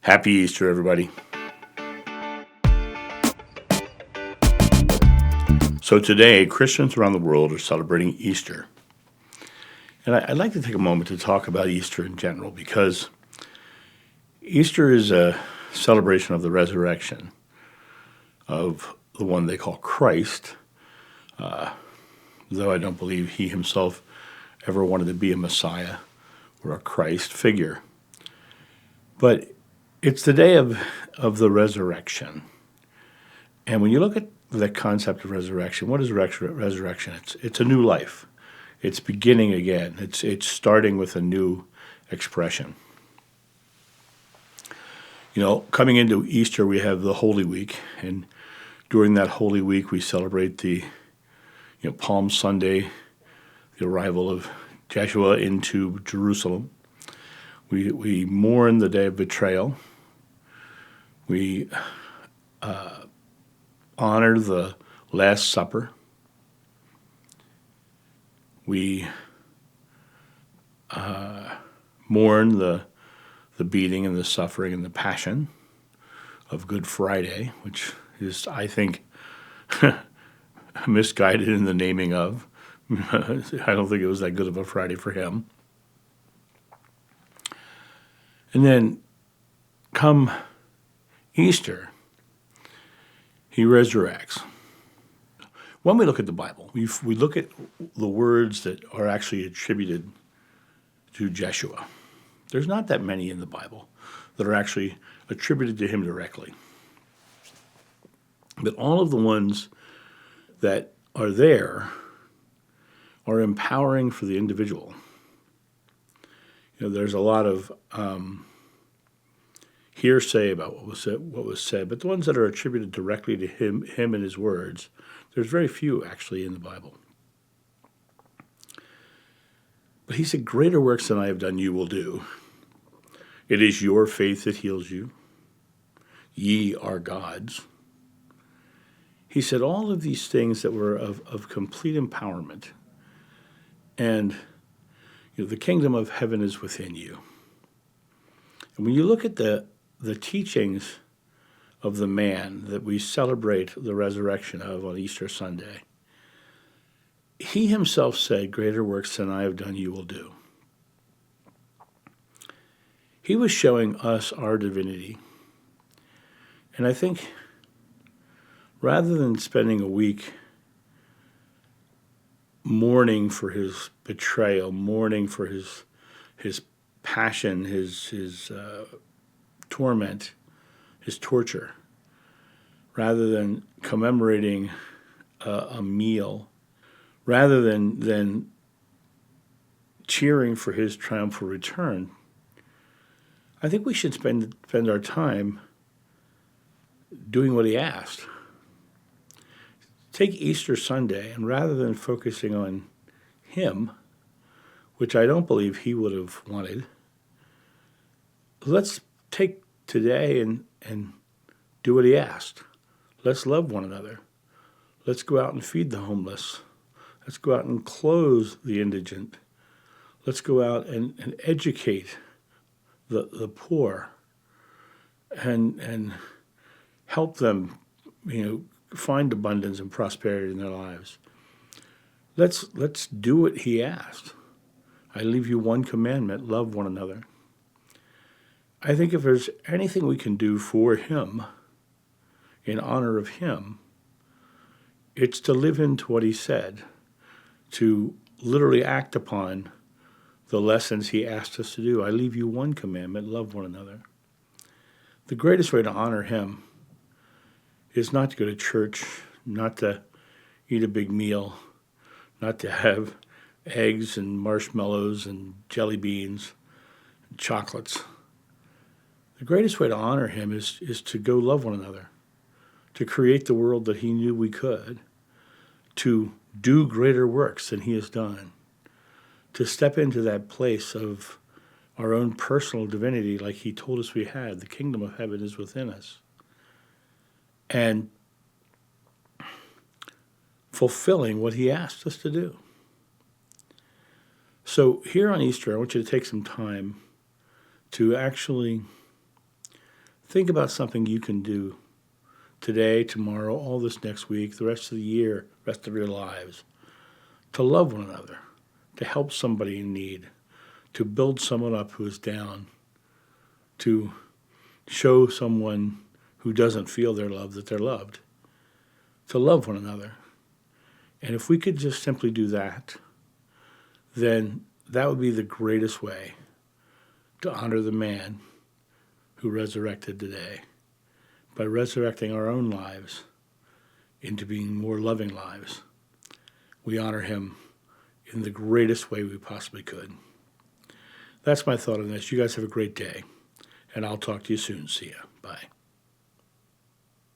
Happy Easter, everybody. So today, Christians around the world are celebrating Easter. And I'd like to take a moment to talk about Easter in general because Easter is a celebration of the resurrection of the one they call Christ, though I don't believe he himself ever wanted to be a Messiah or a Christ figure. But it's the day of the resurrection. And when you look at the concept of resurrection, what is resurrection? It's a new life. It's beginning again. It's starting with a new expression. You know, coming into Easter, we have the Holy Week, and during that Holy Week, we celebrate the Palm Sunday, the arrival of Joshua into Jerusalem. We mourn the day of betrayal. We honor the Last Supper. We mourn the beating and the suffering and the passion of Good Friday, which is, I think, misguided in the naming of. I don't think it was that good of a Friday for him. And then come Easter, he resurrects. When we look at the Bible, we look at the words that are actually attributed to Joshua. There's not that many in the Bible that are actually attributed to him directly. But all of the ones that are there are empowering for the individual. There's a lot of hearsay about what was said, but the ones that are attributed directly to him and his words, there's very few actually in the Bible. But he said, "Greater works than I have done you will do. It is your faith that heals you. Ye are gods." He said all of these things that were of complete empowerment. And the kingdom of heaven is within you. And when you look at the teachings of the man that we celebrate the resurrection of on Easter Sunday, he himself said, "Greater works than I have done you will do." He was showing us our divinity. And I think rather than spending a week mourning for his betrayal, mourning for his passion, his torment, his torture, rather than commemorating a meal, rather than cheering for his triumphal return, I think we should spend our time doing what he asked. Take Easter Sunday, and rather than focusing on him, which I don't believe he would have wanted, let's take today and do what he asked. Let's love one another. Let's go out and feed the homeless. Let's go out and clothe the indigent. Let's go out and educate the poor and help them, find abundance and prosperity in their lives. Let's do what he asked. I leave you one commandment: love one another. I think if there's anything we can do for him, in honor of him, it's to live into what he said, to literally act upon the lessons he asked us to do. I leave you one commandment: love one another. The greatest way to honor him is not to go to church, not to eat a big meal, not to have eggs and marshmallows and jelly beans and chocolates. The greatest way to honor him is to go love one another, to create the world that he knew we could, to do greater works than he has done, to step into that place of our own personal divinity like he told us we had. The kingdom of heaven is within us. And fulfilling what he asked us to do. So here on Easter, I want you to take some time to actually Think about something you can do today, tomorrow, all this next week, the rest of the year, rest of your lives, to love one another, to help somebody in need, to build someone up who is down, to show someone who doesn't feel their love that they're loved, to love one another. And if we could just simply do that, then that would be the greatest way to honor the man who resurrected today, by resurrecting our own lives into being more loving lives. We honor him in the greatest way we possibly could. That's my thought on this. You guys have a great day, and I'll talk to you soon. See ya. Bye.